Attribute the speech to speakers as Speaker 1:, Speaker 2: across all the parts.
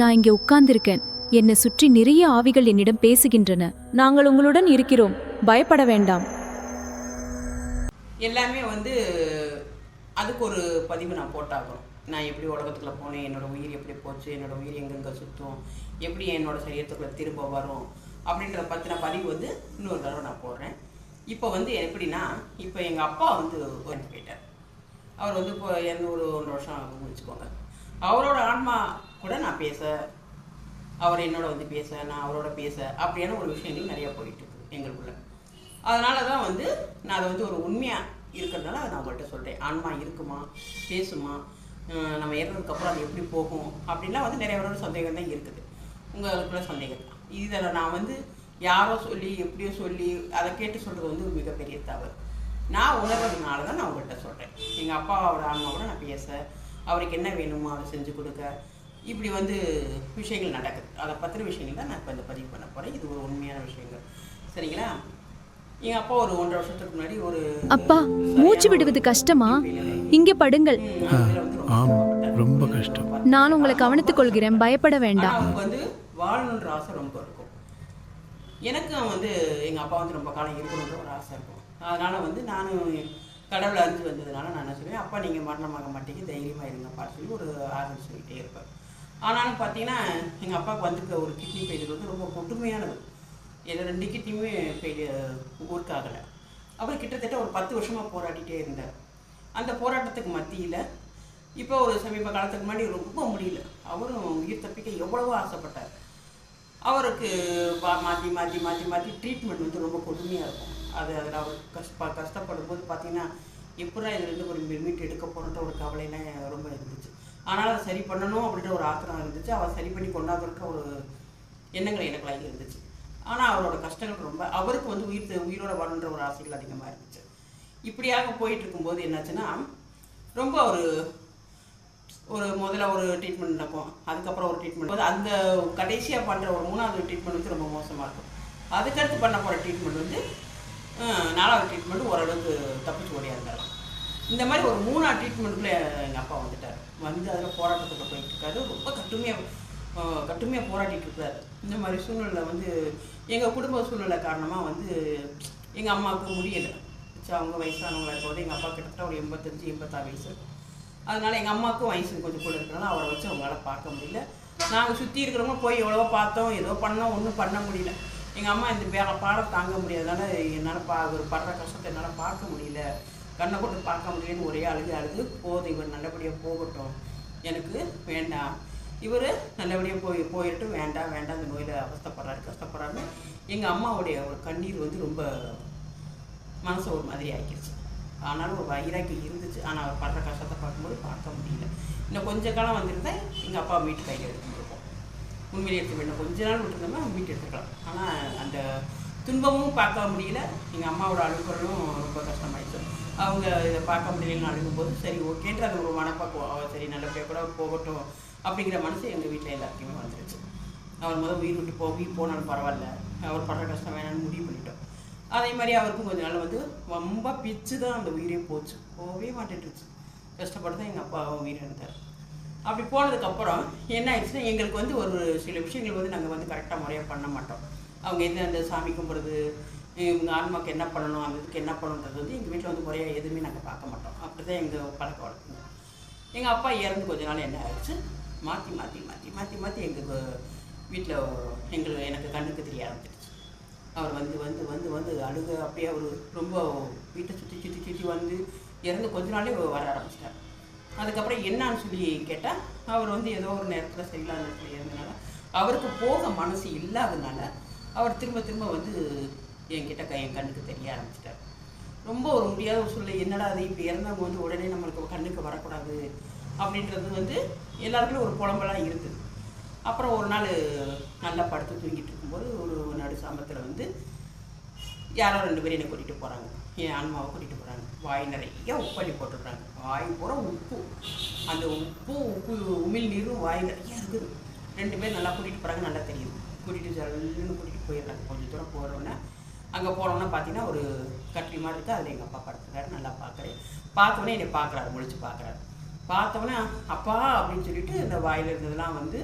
Speaker 1: நான் இங்கே உட்கார்ந்திருக்கேன். என்னை சுற்றி நிறைய ஆவிகள் என்னிடம் பேசுகின்றன. நாங்கள் உங்களுடன் இருக்கிறோம், பயப்பட வேண்டாம்.
Speaker 2: எல்லாமே வந்து அதுக்கு ஒரு பதிவு நான் போட்டாகணும். நான் எப்படி உலகத்துக்குள்ளே போனேன், என்னோடய உயிர் எப்படி போச்சு, என்னோடய உயிர் எங்கெங்கே சுற்றும், எப்படி என்னோடய சரீரத்துக்குள்ளே திரும்ப வரும் அப்படின்றத பற்றின பதிவு வந்து இன்னொரு தடவை நான் போடுறேன். இப்போ வந்து எப்படின்னா, இப்போ எங்கள் அப்பா வந்து போயிட்டார். அவர் வந்து இப்போ எந்த ஒரு 1 வருஷம் ஆகும்னு வச்சுக்கோங்க. அவரோட ஆன்மா கூட நான் பேச, அவர் என்னோட வந்து பேச, நான் அவரோட பேச, அப்படியான ஒரு விஷயங்கள் நிறையா போயிட்டுருக்கு எங்களுக்குள்ள. அதனால தான் வந்து நான் அதை வந்து ஒரு உண்மையாக இருக்கிறதுனால அதை நான் உங்கள்கிட்ட சொல்கிறேன். ஆன்மா இருக்குமா, பேசுமா, நம்ம ஏறதுக்கப்புறம் அது எப்படி போகும் அப்படின்லாம் வந்து நிறைய பேரோட சந்தேகம் தான் இருக்குது. உங்களுக்குள்ள சந்தேகம் தான். இதில் நான் வந்து யாரோ சொல்லி எப்படியோ சொல்லி அதை கேட்டு சொல்கிறது வந்து ஒரு மிகப்பெரிய தவறு. நான் உணர்றதுனால தான் நான் உங்கள்கிட்ட சொல்கிறேன். எங்கள் அப்பாவோட ஆன்மா கூட நான் பேச, அவருக்கு என்ன வேணுமோ அதை செஞ்சு கொடுக்க, இப்படி வந்து விஷயங்கள் நடக்குது. அதை பற்றின விஷயங்கள் தான் நான் இப்போ இந்த பதிவு பண்ண போகிறேன். இது ஒரு உண்மையான விஷயங்கள், சரிங்களா? எங்கள் அப்பா ஒரு 1.5 வருஷத்துக்கு முன்னாடி ஒரு
Speaker 1: அப்பா, மூச்சு விடுவது கஷ்டமா? இங்கே படுங்கள்.
Speaker 3: ரொம்ப கஷ்டம்.
Speaker 1: நான் உங்களை கவனித்துக் கொள்கிறேன், பயப்பட வேண்டாம்.
Speaker 2: அவருக்கு வந்து வாழணுன்ற ஆசை ரொம்ப இருக்கும். எனக்கும் வந்து எங்கள் அப்பா வந்து ரொம்ப காலம் இருக்கணுன்ற ஒரு ஆசை இருக்கும். அதனால் வந்து நானும் கடவுளை அறிஞ்சு வந்ததுனால நான் என்ன சொல்லுவேன், அப்பா நீங்கள் மரணமாக மாட்டேங்க, தைரியமாக இருங்கப்பான்னு சொல்லி ஒரு ஆறுதல் சொல்லிகிட்டே இருப்பேன். ஆனாலும் பார்த்தீங்கன்னா எங்கள் அப்பாவுக்கு வந்துருக்க ஒரு கிட்னி ஃபெயிலியர் வந்து ரொம்ப கொடுமையானது. இதில் 2 கிட்னியுமே ஒர்க் ஆகலை. அவர் கிட்டத்தட்ட ஒரு 10 வருஷமாக போராடிட்டே இருந்தார். அந்த போராட்டத்துக்கு மத்தியில் இப்போ ஒரு சமீப காலத்துக்கு முன்னாடி ரொம்ப முடியல. அவரும் உயிர் தப்பிக்க எவ்வளவோ ஆசைப்பட்டார். அவருக்கு மாற்றி மாற்றி மாற்றி மாற்றி ட்ரீட்மெண்ட் வந்து ரொம்ப கொடுமையாக இருக்கும். அதில் அவர் கஷ்டப்படும் போது பார்த்தீங்கன்னா எப்படா இதுலேருந்து ஒரு மீட் எடுக்க போகிறத ஒரு கவலைலாம் ரொம்ப இருந்துச்சு. ஆனால் அதை சரி பண்ணணும் அப்படின்ற ஒரு ஆத்திரம் இருந்துச்சு. அவர் சரி பண்ணி கொண்டாந்துருக்க ஒரு எண்ணங்கள் எனக்குலாம் இருந்துச்சு. ஆனால் அவரோட கஷ்டங்கள் ரொம்ப, அவருக்கு வந்து உயிரோட வரணுன்ற ஒரு ஆசைகள் அதிகமாக இருந்துச்சு. இப்படியாக போயிட்டு இருக்கும்போது என்னாச்சுன்னா, ரொம்ப முதல்ல ஒரு ட்ரீட்மெண்ட் நடக்கும், அதுக்கப்புறம் ஒரு ட்ரீட்மெண்ட், அந்த கடைசியாக பண்ணுற ஒரு 3வது ட்ரீட்மெண்ட் வந்து ரொம்ப மோசமாக இருக்கும். அதுக்கடுத்து பண்ண போகிற ட்ரீட்மெண்ட் வந்து 4வது ட்ரீட்மெண்ட் ஓரளவுக்கு தப்பிச்சு ஓடியா இருந்தாலும். இந்த மாதிரி ஒரு 3வது ட்ரீட்மெண்ட்டுக்குள்ளே எங்கள் அப்பா வந்துட்டார். வந்து அதில் போராட்டத்துக்கு போயிட்டு இருக்காரு. ரொம்ப கட்டுமையாக போராடிட்டு இருக்காரு. இந்த மாதிரி சூழ்நிலை வந்து எங்கள் குடும்ப சூழ்நிலை காரணமாக வந்து எங்கள் அம்மாவுக்கு முடியலை. அவங்க வயசானவங்களாக இருக்கும்போது எங்கள் அப்பா கிட்டத்தட்ட ஒரு 85-86 வயசு. அதனால் எங்கள் அம்மாவுக்கும் வயசு கொஞ்சம் கூட இருக்கிறனால அவரை வச்சு அவங்களால பார்க்க முடியல. நாங்கள் சுற்றி இருக்கிறவங்க போய் எவ்வளவோ பார்த்தோம், ஏதோ பண்ணோம், ஒன்றும் பண்ண முடியல. எங்கள் அம்மா இந்த பாடம் தாங்க முடியாதனால என்னால் ஒரு படுற கஷ்டத்தை என்னால் பார்க்க முடியல, கண்ணை போட்டு பார்க்க முடியலன்னு ஒரே அழுது போதும், இவர் நல்லபடியாக போகட்டும், எனக்கு வேண்டாம், இவர் நல்லபடியாக போயிட்டு வேண்டாம் இந்த நோயில் கஷ்டப்படுறாருன்னு எங்கள் அம்மாவுடைய ஒரு கண்ணீர் வந்து ரொம்ப மனசை ஒரு மாதிரி ஆக்கிடுச்சு. ஆனாலும் ஒரு வைராக்கி இருந்துச்சு. ஆனால் அவர் படுற கஷ்டத்தை பார்க்கும்போது பார்க்க முடியல. இன்னும் கொஞ்ச காலம் வந்திருந்தேன் எங்கள் அப்பா மீட்டு கையில் எடுத்துருக்கோம். உண்மையிலே எடுத்து இன்னும் கொஞ்ச நாள் விட்டுருந்தோம்னா மீட்டு எடுத்துக்கலாம். ஆனால் அந்த துன்பமும் பார்க்க முடியல. எங்கள் அம்மாவோட அழுகுறதும் ரொம்ப கஷ்டமாயிடுச்சு. அவங்க இதை பார்க்க முடியலன்னு அழுகும்போது சரி ஓகேன்ற அது ஒரு மனப்பக்குவம், அவர் சரி நல்லபடியாக கூட போகட்டும் அப்படிங்கிற மனசு எங்கள் வீட்டில் எல்லாருக்குமே வந்துருச்சு. அவர் உயிர் விட்டு போனாலும் பரவாயில்ல, அவர் படுற கஷ்டம் வேணான்னு முடிவு பண்ணிட்டோம். அதே மாதிரி அவருக்கும் கொஞ்ச நாள் வந்து ரொம்ப பிச்சு தான் அந்த உயிரே போச்சு, போகவே மாட்டேன்ருச்சு. கஷ்டப்பட்டு தான் எங்கள் அப்பா உயிர் இருந்தார். அப்படி போனதுக்கப்புறம் என்ன ஆயிடுச்சுன்னா, எங்களுக்கு வந்து ஒரு சில விஷயங்கள் வந்து நாங்கள் வந்து கரெக்டாக முறையாக பண்ண மாட்டோம். அவங்க அந்த சாமி கும்பிட்றது, இவங்க ஆன்மாவுக்கு என்ன பண்ணணும், அந்த இதுக்கு என்ன பண்ணணுன்றது வந்து எங்கள் வீட்டில் வந்து முறையாக எதுவுமே நாங்கள் பார்க்க மாட்டோம். அப்படி தான் எங்கள் பழக்க வழக்கங்க. எங்கள் அப்பா இறந்து கொஞ்ச நாள் என்ன ஆயிடுச்சு, மாற்றி மாற்றி மாற்றி மாற்றி மாற்றி எங்கள் வீட்டில் எனக்கு கண்ணுக்கு தெரிய ஆரம்பிச்சிடுச்சு. அவர் வந்து அழுக, அப்படியே அவர் ரொம்ப வீட்டை சுற்றி வந்து இறந்து கொஞ்ச நாளே வர ஆரம்பிச்சிட்டார். அதுக்கப்புறம் என்னான்னு சொல்லி கேட்டால், அவர் வந்து ஏதோ ஒரு நேரத்தில் சரியில்லாத நேரத்தில் இருந்தனால அவருக்கு போக மனசு இல்லாதனால அவர் திரும்ப வந்து என்கிட்ட என் கண்ணுக்கு தெரிய ஆரம்பிச்சிட்டார். ரொம்ப ஒரு முடியாத ஒரு சூழ்நிலை. என்னடா அது இப்போ இறந்தவங்க வந்து உடனே நம்மளுக்கு கண்ணுக்கு வரக்கூடாது அப்படின்றது வந்து எல்லாருக்குமே ஒரு புலம்பெல்லாம் இருக்குது. அப்புறம் ஒரு நாள் நல்லா படுத்து தூங்கிட்டு இருக்கும்போது ஒரு நடு சாமத்தில் வந்து யாரோ 2 பேரும் என்னை கூட்டிகிட்டு போகிறாங்க, என் ஆன்மாவை கூட்டிகிட்டு போகிறாங்க. வாய் நிறைய உப்பள்ளி போட்டுடுறாங்க. வாய் பூரா உப்பு, அந்த உமிழ் நீரும் வாய் நிறைய இருக்குது. 2 பேர் நல்லா கூட்டிகிட்டு போகிறாங்க, நல்லா தெரியுது. கூட்டிகிட்டு ஜல்லுன்னு கூட்டிகிட்டு போயிடுறாங்க. கொஞ்சம் தூரம் போகிறோன்னே அங்கே போனோன்னா பார்த்தீங்கன்னா ஒரு கட்டில் மாதிரி இருக்குது. அதில் எங்கள் அப்பா படுத்துக்கிறாரு. நல்லா பார்க்குறேன். பார்த்தோன்னே என்னை பார்க்குறாரு, முழிச்சு பார்க்குறாரு. பார்த்தோன்னே அப்பா அப்படின்னு சொல்லிட்டு இந்த வாயில் இருந்ததெல்லாம் வந்து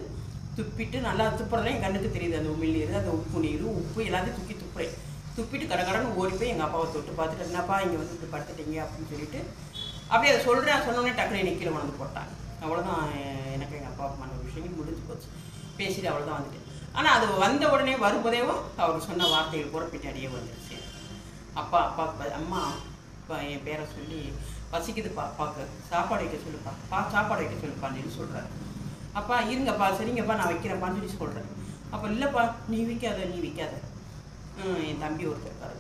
Speaker 2: துப்பிட்டு நல்லா துப்புறதுலாம் என் கண்ணுக்கு தெரியுது. அந்த உமிழ்நீர், அந்த உப்பு நீர், உப்பு எல்லாத்தையும் துப்புறேன். துப்பிட்டு கடகடன்னு ஓடி போய் எங்கள் அப்பாவை தொட்டு பார்த்துட்டு, என்னப்பா இங்கே வந்து இப்படி படுத்துட்டீங்க அப்படின்னு சொல்லிட்டு அப்படியே அதை சொன்னோடனே டக்குனு என்னை கீழே கொண்டு போட்டாங்க. அவ்வளோதான், எனக்கு எங்கள் அப்பா அம்மா விஷயங்கள் முடிஞ்சு போச்சு. பேசிட்டு அவ்வளோதான் வந்துட்டேன். ஆனால் அது வந்த உடனே வரும்போதேவும் அவர் சொன்ன வார்த்தைகள் கூட பின்னாடியே வந்துருச்சு. அப்பாவுக்கு அம்மா என் பேரை சொல்லி பசிக்குதுப்பா, அப்பாவுக்கு சாப்பாடு வைக்க சொல்லுப்பா, சாப்பாடு வைக்க சொல்லுப்பான்னு சொல்கிறாரு. அப்பா இருங்கப்பா, சரிங்கப்பா நான் வைக்கிறேன்ப்பான்னு சொல்லி சொல்கிறேன். அப்போ இல்லைப்பா நீ வைக்காத என் தம்பி ஒருத்தர் இருக்காரு,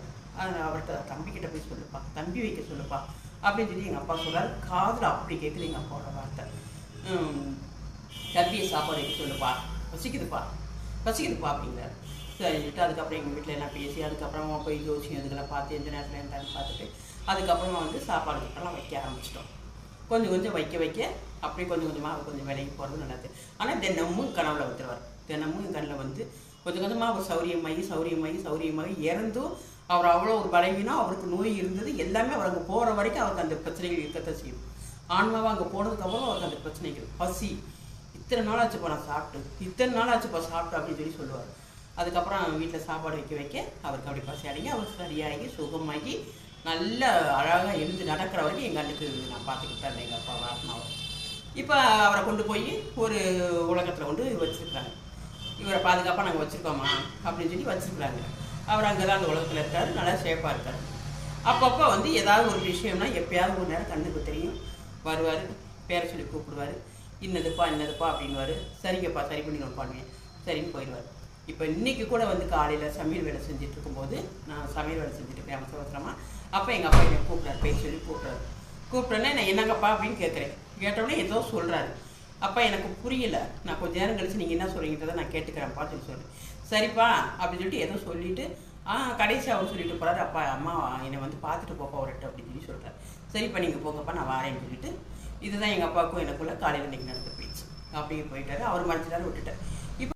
Speaker 2: அவர்கிட்ட தம்பிக்கிட்ட போய் சொல்லுப்பா, தம்பி வைக்க சொல்லுப்பா அப்படின்னு சொல்லி எங்கள் அப்பா சொல்கிறார். காதில் அப்படி கேட்குது எங்கள் அப்பாவோட வார்த்தை. தம்பியை சாப்பாடு வைக்க சொல்லுப்பா, பசிக்குதுப்பா அப்படிங்கிறார். சரிட்டு அதுக்கப்புறம் எங்கள் வீட்டில் எல்லாம் பேசி அதுக்கப்புறமா போய் ஜோசியம் இதுக்கெல்லாம் பார்த்து எந்த நேரத்தில் இருந்தாலும் பார்த்துட்டு அதுக்கப்புறமா வந்து சாப்பாடு கிட்டலாம் வைக்க ஆரம்பிச்சிட்டோம். கொஞ்சம் வைக்க அப்படியே கொஞ்சமாக கொஞ்சம் விலைக்கு போகிறது நல்லது. ஆனால் தினமும் கனவுல வந்துடுவார். தினமும் என் கண்ணில் வந்து கொஞ்சமாக அவர் சௌரியமாகி இறந்தும் அவர் அவ்வளோ ஒரு பலவீனம், அவருக்கு நோய் இருந்தது எல்லாமே. அவர் அங்கே போகிற வரைக்கும் அவருக்கு அந்த பிரச்சனைகள் இருக்கத்தான் செய்யும். ஆன்மாவாக அங்கே போனதுக்கப்புறம் அவருக்கு அந்த பிரச்சனைகள், பசி, இத்தனை நாள் ஆச்சுப்பா நான் சாப்பிட்டு அப்படின்னு சொல்லி சொல்லுவார். அதுக்கப்புறம் வீட்டில் சாப்பாடு வைக்க அவருக்கு அப்படி பசி அடங்கி அவர் சரியாகி சுகமாகி நல்ல அழகாக எழுந்து நடக்கிற வரைக்கும் எங்கள் கண்ணுக்கு நான் பார்த்துக்கிட்டு தான் எங்கள் அப்பா ஆத்மாவை. இப்போ அவரை கொண்டு போய் ஒரு உலகத்தில் கொண்டு வச்சுருக்குறாங்க. இவரை பாதுகாப்பாக நாங்கள் வச்சுருக்கோமா அப்படின்னு சொல்லி வச்சுருக்குறாங்க. அவர் அங்கே தான் அந்த உலகத்தில் இருக்கார், நல்லா சேஃபாக இருக்கார். அப்பப்போ வந்து ஏதாவது ஒரு விஷயம்னா எப்போயாவது ஒரு நேரம் கண்ணுக்கு தெரியும், வருவார், பேரை சொல்லி கூப்பிடுவார், இன்னதுப்பா அப்படின்வார். சரிங்கப்பா சரி பண்ணிடுவோம் பண்ணுவேன், சரின்னு போயிடுவார். இப்போ இன்றைக்கி கூட வந்து காலையில் சமையல் வேலை செஞ்சுட்டு இருக்கும்போது, நான் சமையல் வேலை செஞ்சுட்டு இருக்கேன் அவசரமாக. அப்போ எங்கள் அப்பா என்னை கூப்பிட்றாரு, பேர் சொல்லி கூப்பிட்றேன்னா நான் என்னங்கப்பா அப்படின்னு கேட்டோடனே ஏதோ சொல்கிறாரு. அப்பா எனக்கு புரியல, நான் கொஞ்சம் நேரம் கழிச்சு நீங்கள் என்ன சொல்கிறீங்கன்றதை நான் கேட்டுக்கிறேன்ப்பா சொல்லி சொல்கிறேன். சரிப்பா அப்படின்னு சொல்லிட்டு ஏதோ சொல்லிவிட்டு கடைசி அவர் சொல்லிட்டு போகிறாரு. அப்பா அம்மா என்னை வந்து பார்த்துட்டு போப்பா ஒரு அப்படின்னு சொல்லி சொல்கிறார். சரிப்பா நீங்கள் போங்கப்பா நான் வாரேன்னு சொல்லிட்டு, இதுதான் எங்கள் அப்பாவுக்கும் எனக்குள்ள காலையில் இன்றைக்கி நடந்து போயிடுச்சு. அப்படியே போயிட்டாரு. அவர் மறைச்சிட்டாரு, விட்டுட்டார்.